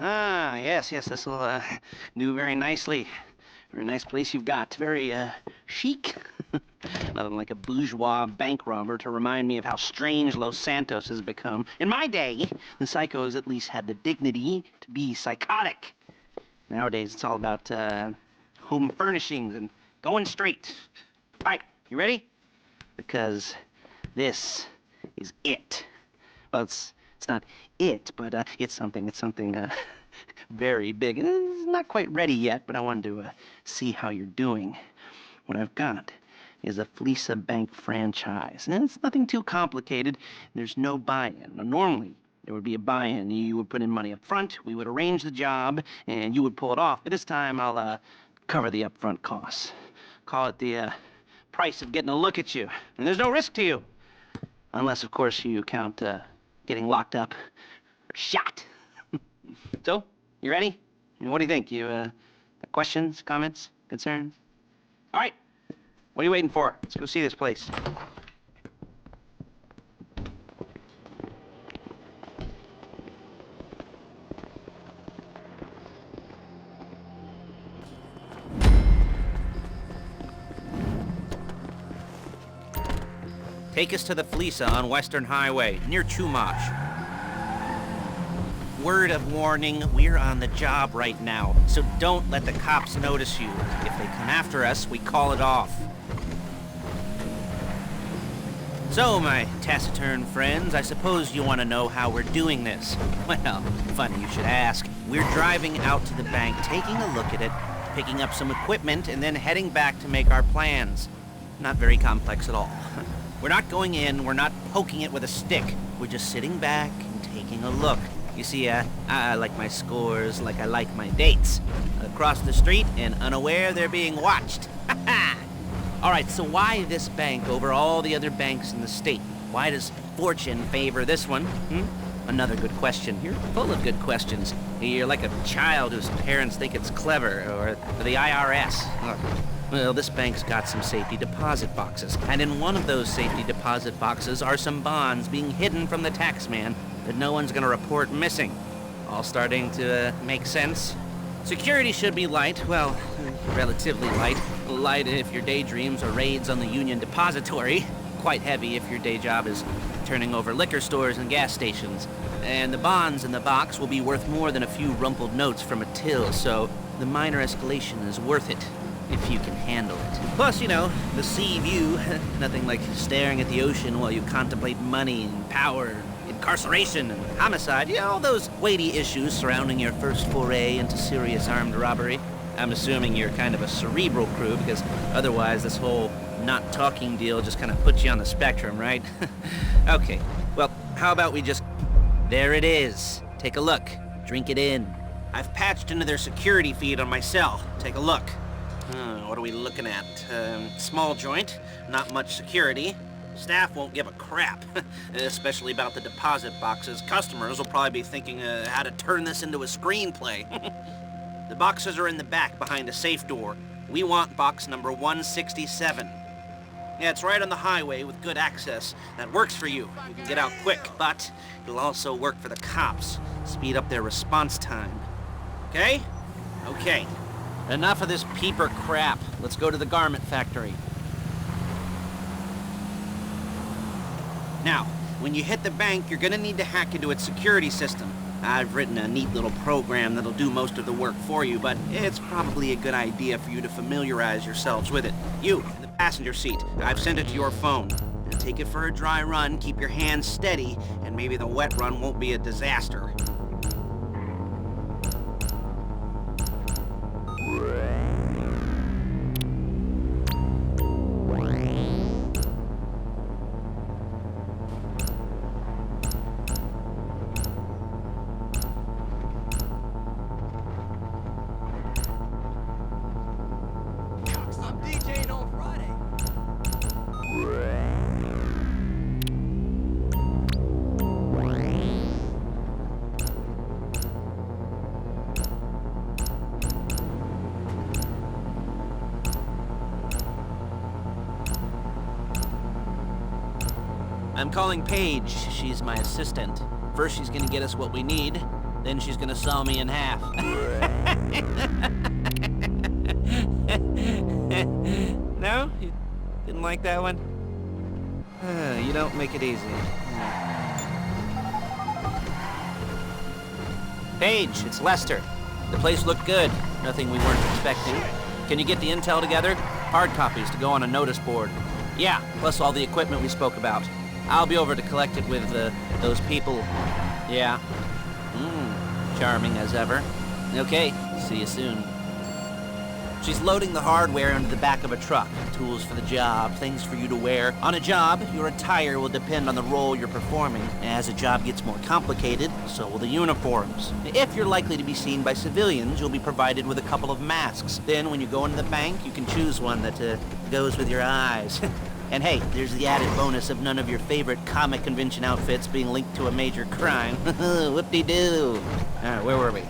Ah, yes, this will do very nicely. Very nice place you've got. Very chic. Nothing like a bourgeois bank robber to remind me of how strange Los Santos has become. In my day, the psychos at least had the dignity to be psychotic. Nowadays, it's all about home furnishings and going straight. All right, you ready? Because this is it. Well, it's not it, but it's something very big. It's not quite ready yet, but I wanted to see how you're doing. What I've got is a Fleeca Bank franchise, and it's nothing too complicated. There's no buy-in. Now, normally, there would be a buy-in. You would put in money up front, we would arrange the job, and you would pull it off. But this time, I'll cover the upfront costs. Call it the price of getting a look at you. And there's no risk to you. Unless, of course, you count getting locked up or shot. So, you ready? What do you think? You got questions, comments, concerns? All right. What are you waiting for? Let's go see this place. Take us to the Fleeca on Western Highway, near Chumash. Word of warning, we're on the job right now, so don't let the cops notice you. If they come after us, we call it off. So, my taciturn friends, I suppose you want to know how we're doing this. Well, funny you should ask. We're driving out to the bank, taking a look at it, picking up some equipment, and then heading back to make our plans. Not very complex at all. We're not going in, we're not poking it with a stick. We're just sitting back and taking a look. You see, I like my scores like I like my dates. Across the street and unaware they're being watched. All right, so why this bank over all the other banks in the state? Why does fortune favor this one? Another good question. You're full of good questions. You're like a child whose parents think it's clever, or the IRS. Well, this bank's got some safety deposit boxes, and in one of those safety deposit boxes are some bonds being hidden from the taxman that no one's gonna report missing. All starting to make sense? Security should be light, well, relatively light. Light if your daydreams are raids on the Union Depository. Quite heavy if your day job is turning over liquor stores and gas stations. And the bonds in the box will be worth more than a few rumpled notes from a till, so the minor escalation is worth it, if you can handle it. Plus, you know, the sea view, nothing like staring at the ocean while you contemplate money and power, incarceration and homicide, you know, all those weighty issues surrounding your first foray into serious armed robbery. I'm assuming you're kind of a cerebral crew, because otherwise this whole not talking deal just kind of puts you on the spectrum, right? Okay, well, how about we just... There it is. Take a look. Drink it in. I've patched into their security feed on my cell. Take a look. What are we looking at? Small joint, not much security. Staff won't give a crap, especially about the deposit boxes. Customers will probably be thinking how to turn this into a screenplay. The boxes are in the back behind a safe door. We want box number 167. Yeah, it's right on the highway with good access. That works for you. You can get out quick, but it'll also work for the cops. Speed up their response time. Okay? Okay. Enough of this peeper crap. Let's go to the garment factory. Now, when you hit the bank, you're gonna need to hack into its security system. I've written a neat little program that'll do most of the work for you, but it's probably a good idea for you to familiarize yourselves with it. You, in the passenger seat, I've sent it to your phone. Now take it for a dry run, keep your hands steady, and maybe the wet run won't be a disaster. I'm calling Paige. She's my assistant. First, she's gonna get us what we need, Then she's gonna saw me in half. No? You didn't like that one? You don't make it easy. Paige, it's Lester. The place looked good. Nothing we weren't expecting. Can you get the intel together? Hard copies to go on a notice board. Yeah, plus all the equipment we spoke about. I'll be over to collect it with, those people. Yeah. Charming as ever. Okay, see you soon. She's loading the hardware into the back of a truck. Tools for the job, things for you to wear. On a job, your attire will depend on the role you're performing. As a job gets more complicated, so will the uniforms. If you're likely to be seen by civilians, you'll be provided with a couple of masks. Then, when you go into the bank, you can choose one that goes with your eyes. And hey, there's the added bonus of none of your favorite comic convention outfits being linked to a major crime. Whoop-de-doo. Where were we?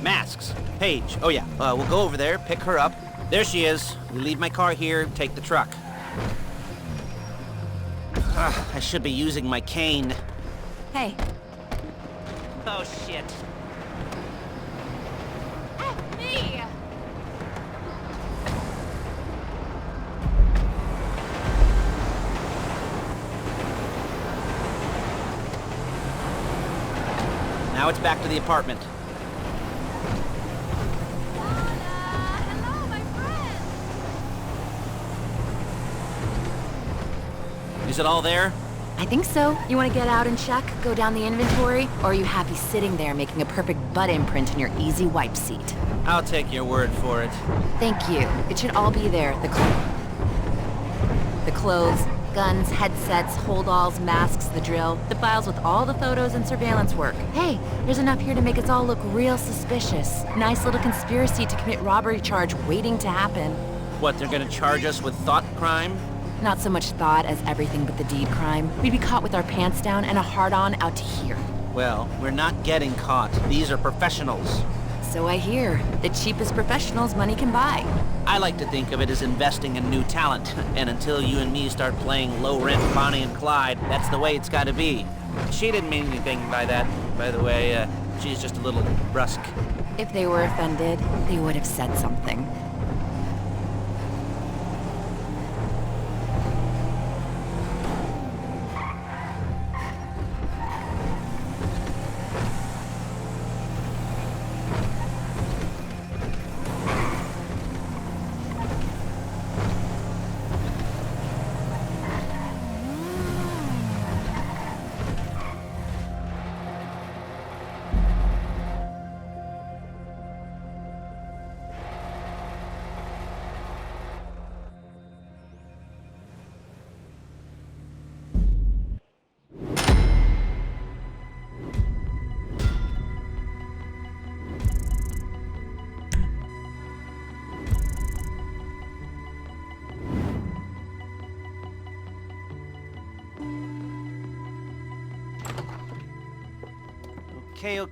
Masks. Paige. Oh yeah, we'll go over there, pick her up. There she is. We leave my car here, take the truck. I should be using my cane. Hey. Oh, shit. F me! Now it's back to the apartment. Hello, my friend! Is it all there? I think so. You want to get out and check, go down the inventory, or are you happy sitting there making a perfect butt imprint in your easy wipe seat? I'll take your word for it. Thank you. It should all be there. The clothes, guns, headsets, holdalls, masks, the drill. The files with all the photos and surveillance work. Hey, there's enough here to make us all look real suspicious. Nice little conspiracy to commit robbery charge waiting to happen. What, they're gonna charge us with thought crime? Not so much thought as everything but the deed crime. We'd be caught with our pants down and a hard-on out to here. Well, we're not getting caught. These are professionals. So I hear. The cheapest professionals money can buy. I like to think of it as investing in new talent. And until you and me start playing low-rent Bonnie and Clyde, that's the way it's gotta be. She didn't mean anything by that, by the way. She's just a little brusque. If they were offended, they would have said something.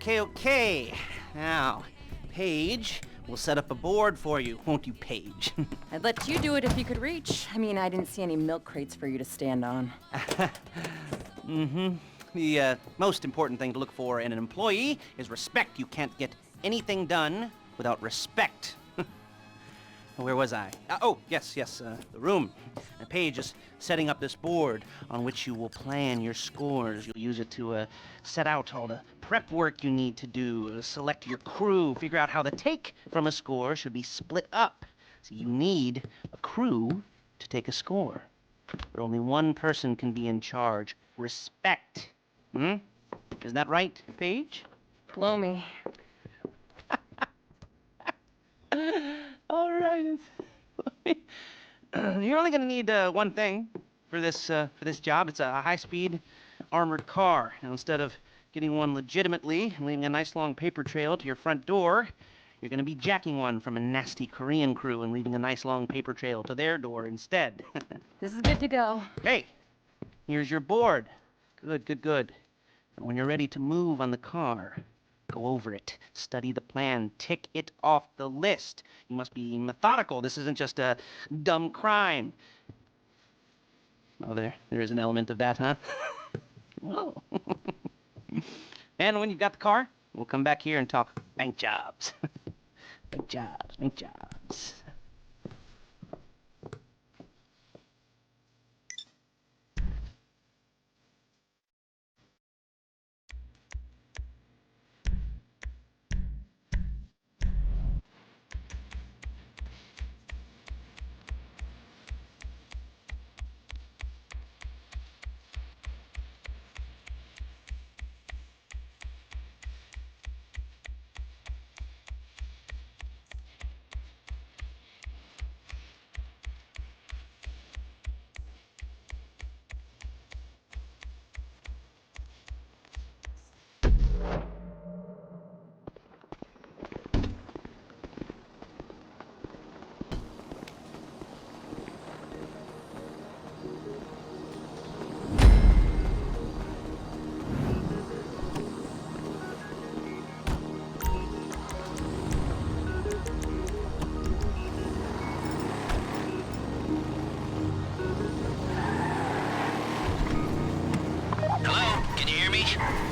Okay. Now, Paige, we'll set up a board for you, won't you, Paige? I'd let you do it if you could reach. I mean, I didn't see any milk crates for you to stand on. The most important thing to look for in an employee is respect. You can't get anything done without respect. Where was I? Yes, the room. Paige is setting up this board on which you will plan your scores. You'll use it to set out all the prep work you need to do, select your crew, figure out how the take from a score should be split up. So you need a crew to take a score. But only one person can be in charge. Respect. Is that right, Paige? Blow me. All right. You're only gonna need one thing for this job. It's a high-speed armored car. Now, instead of getting one legitimately and leaving a nice long paper trail to your front door, you're gonna be jacking one from a nasty Korean crew and leaving a nice long paper trail to their door instead. This is good to go. Hey, here's your board. Good. And when you're ready to move on the car, go over it, study the plan, tick it off the list. You must be methodical. This isn't just a dumb crime. Oh, there is an element of that, huh? Whoa. And when you've got the car, We'll come back here and talk bank jobs. Bank jobs, bank jobs.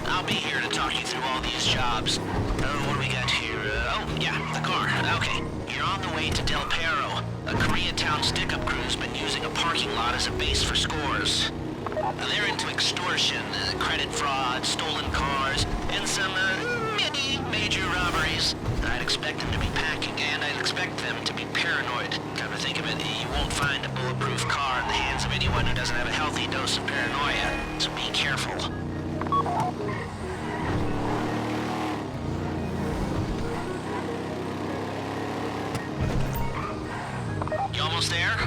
I'll be here to talk you through all these jobs. What do we got here? Oh, yeah, the car. Okay, you're on the way to Del Perro. A Koreatown stick-up crew's been using a parking lot as a base for scores. They're into extortion, credit fraud, stolen cars, and some, many major robberies. I'd expect them to be packing, and I'd expect them to be paranoid. Come to think of it, you won't find a bulletproof car in the hands of anyone who doesn't have a healthy dose of paranoia, so be careful. You almost there?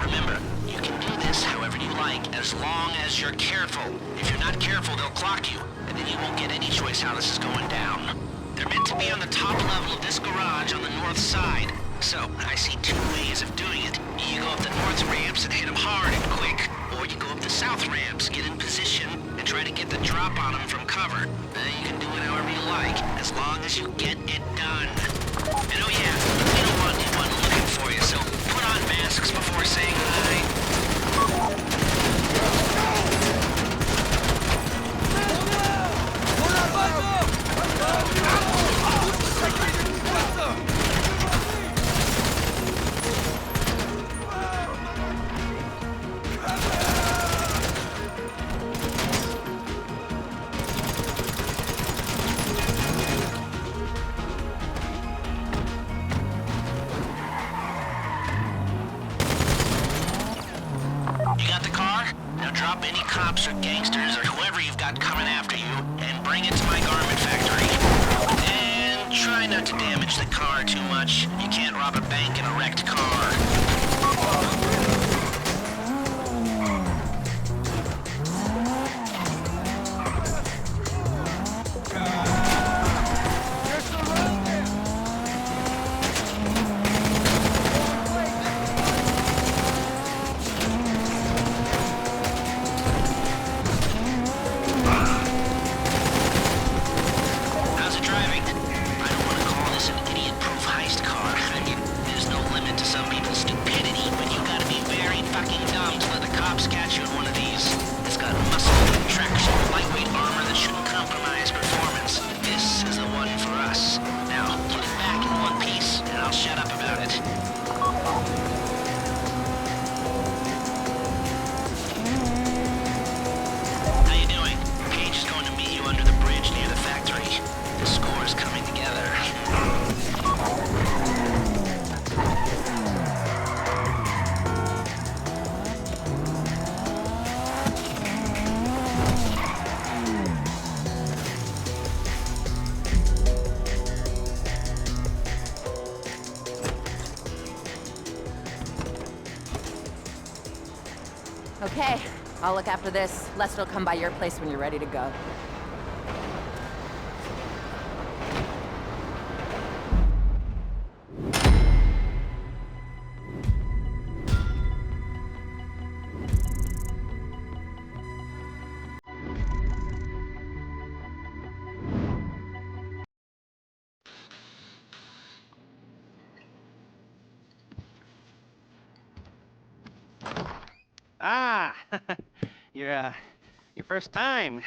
Remember, you can do this however you like, as long as you're careful. If you're not careful, they'll clock you, and then you won't get any choice how this is going down. They're meant to be on the top level of this garage on the north side. So, I see two ways of doing it. You go up the north ramps and hit them hard and quick, or you go up the south ramps, get in position, and try to get the drop on them from cover. You can do it however you like, as long as you get it done. And oh yeah, we don't want anyone looking for you, so put on masks before saying hi. Drop any cops or gangsters or whoever you've got coming after you and bring it to my garment factory. And try not to damage the car too much. You can't rob a bank in a wrecked car. Okay, I'll look after this. Lester will come by your place when you're ready to go. Ah, your first time.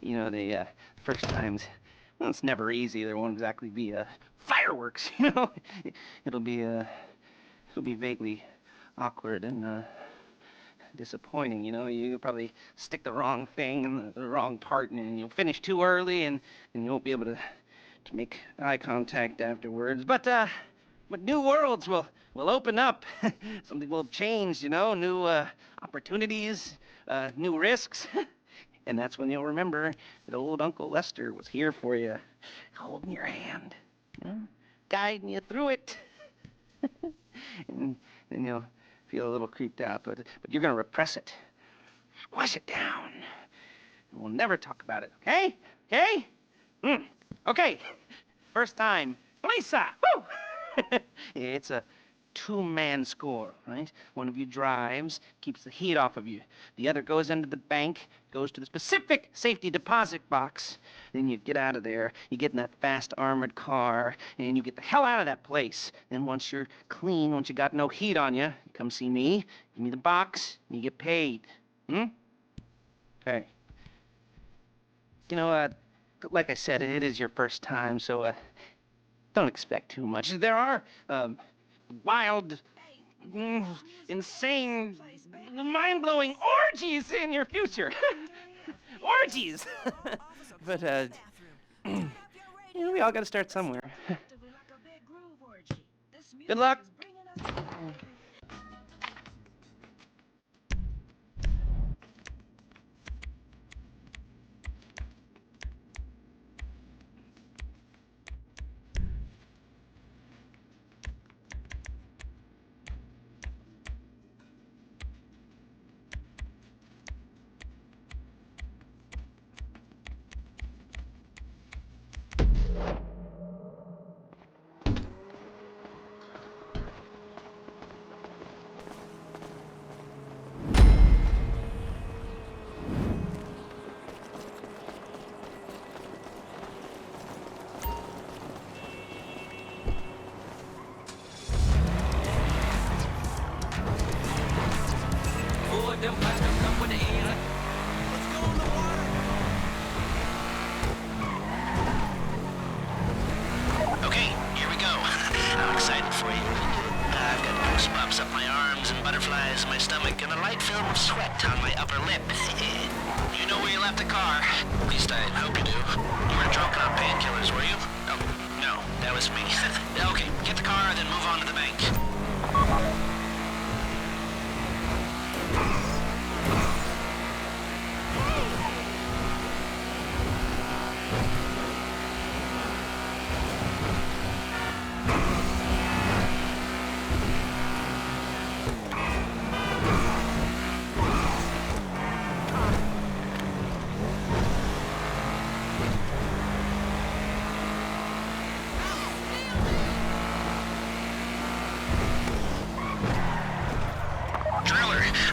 You know, the first times Well, it's never easy. There won't exactly be fireworks, you know. It'll be vaguely awkward and disappointing, you know. You probably stick the wrong thing in the wrong part, and you'll finish too early, and you won't be able to make eye contact afterwards. But new worlds will open up. Something will have changed, you know. New opportunities, new risks. And that's when you'll remember that old Uncle Lester was here for you, holding your hand, you know, guiding you through it. And then you'll feel a little creeped out, but you're gonna repress it. Squash it down. And we'll never talk about it, okay? Okay? Okay. First time. Fleeca! Woo! It's a two-man score, right? One of you drives, keeps the heat off of you. The other goes into the bank, goes to the specific safety deposit box. Then you get out of there, you get in that fast armored car, and you get the hell out of that place. Then once you're clean, once you got no heat on you, come see me, give me the box, and you get paid. Okay. You know, like I said, it is your first time, so don't expect too much. There are wild, insane, mind-blowing orgies in your future. Orgies! But, you know, we all gotta start somewhere. Good luck! Okay, here we go. I'm excited for you. I've got goosebumps up my arms and butterflies in my stomach and a light film of sweat on my upper lip. You know where you left the car? At least I hope you do. You weren't drunk on painkillers, were you? Oh, no, that was me. Okay, get the car, then move on to the bank.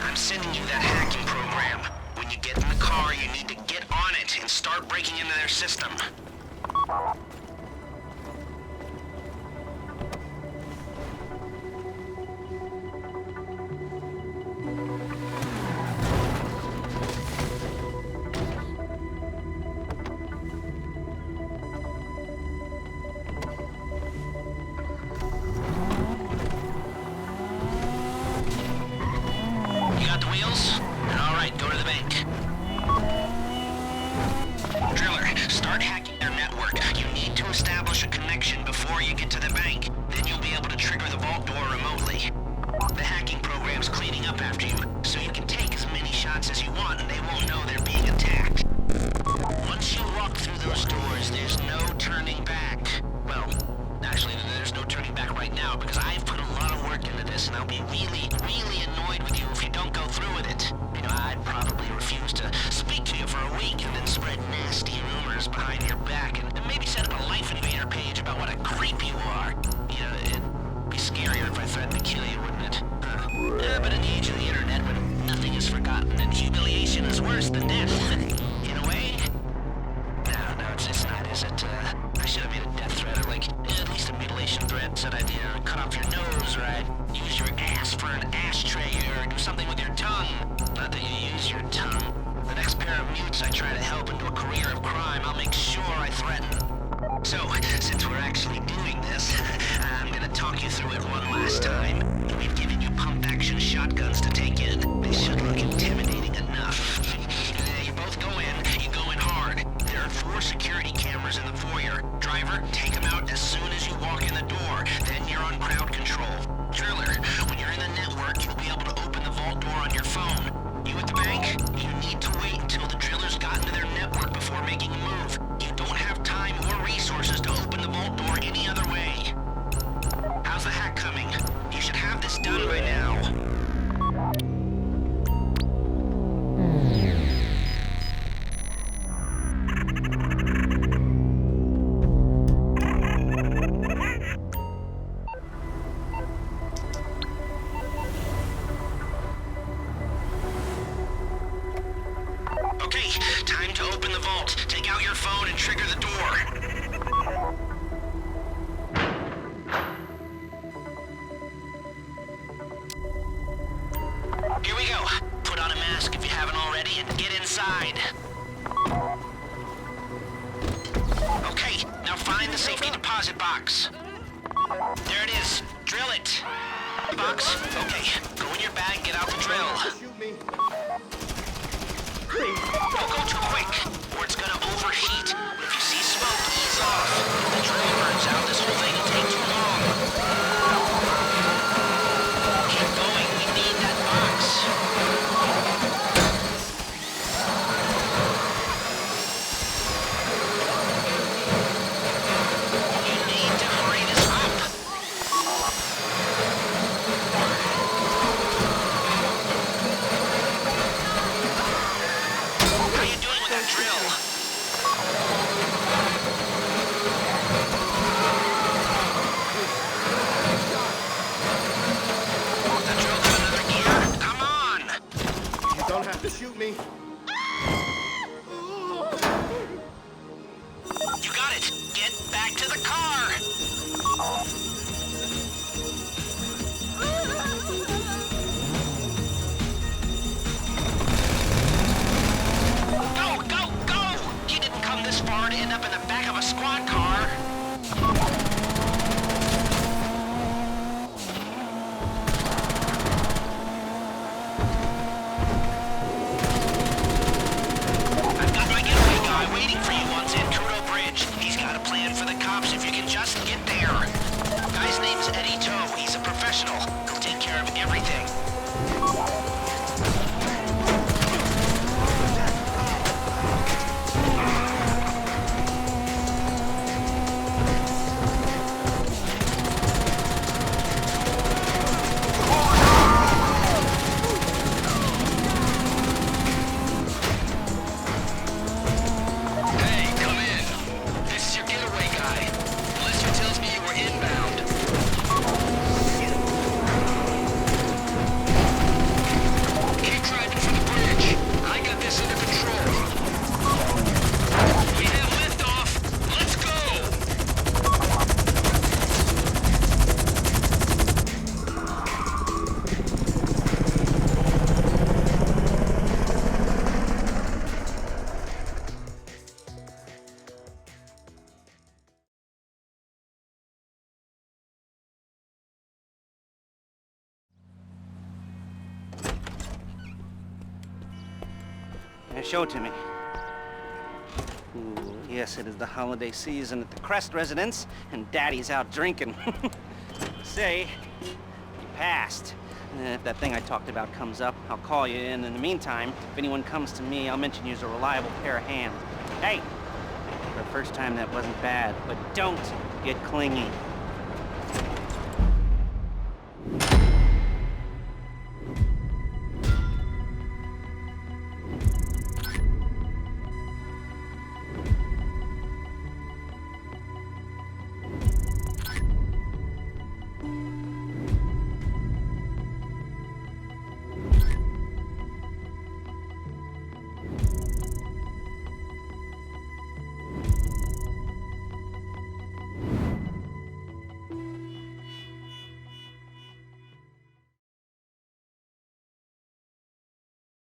I'm sending you that hacking program. When you get in the car, you need to get on it and start breaking into their system. Alright, go to the bank. Driller, start hacking their network. You need to establish a connection before you get to the bank. Then you'll be able to trigger the vault door remotely. The hacking program's cleaning up after you, so you can take as many shots as you want and they won't know they're being attacked. Once you walk through those doors, there's no turning back. Well, actually, there's no turning back right now because I've put a lot of work into this and I'll be really, really annoyed with you if you don't go through with it. You know, I'd probably refuse to speak to you for a week and then spread nasty rumors behind your back and maybe set up a Life Invader page about what a creep you are. You know, it'd be scarier if I threatened to kill you, wouldn't it? But in the age of the internet, when nothing is forgotten and humiliation is worse than death, in a way? No, it's not, is it? I should have made a death threat, or like, at least a mutilation threat. Said I'd cut off your nose, or I'd use your ass for an ashtray, or do something with your tongue. Not that you use your tongue. The next pair of mutes I try to help into a career of crime, I'll make sure I threaten. So, since we're actually doing this, I'm gonna talk you through it one last time. We've given you pump-action shotguns to take in. They should look intimidating enough. You both go in, you go in hard. There are 4 security cameras in the foyer. Driver, take them out as soon as you walk in the door. Then you're on crowd control. Driller, when you're in the network, you'll be able to open the vault door on your phone. You at the bank, you need to wait until the drillers got into their network before making a move. You don't have time or resources to open the vault door any other way. How's the hack coming? You should have this done by now. Okay, time to open the vault. Take out your phone and trigger the door. Here we go. Put on a mask if you haven't already and get inside. Okay, now find the safety deposit box. There it is. Drill it. Box? Okay, go in your bag, get out the drill. Don't go too quick, or it's gonna overheat. If you see smoke, ease off. If the drill burns out, this whole thing will take too long. Keep going, we need that box. You need to hurry this up. How you doing with that drill? That drill got another gear? Come on! You don't have to shoot me. You got it! Get back to the car! Go, go, go! You didn't come this far to end up in the back of a squad car. I've got my getaway guy waiting for you on Zancudo Bridge. He's got a plan for the cops if you can just get there. Guy's name's Eddie Toe. He's a professional. He'll take care of everything. Hey, come in. This is your getaway guy. Blister tells me you were inbound. Keep driving for the bridge. I got this under control. We have liftoff. Let's go! Show it to me. Ooh, yes, it is the holiday season at the Crest residence, and Daddy's out drinking. Say, you passed. If that thing I talked about comes up, I'll call you in. In the meantime, if anyone comes to me, I'll mention you as a reliable pair of hands. Hey, for the first time that wasn't bad, but don't get clingy.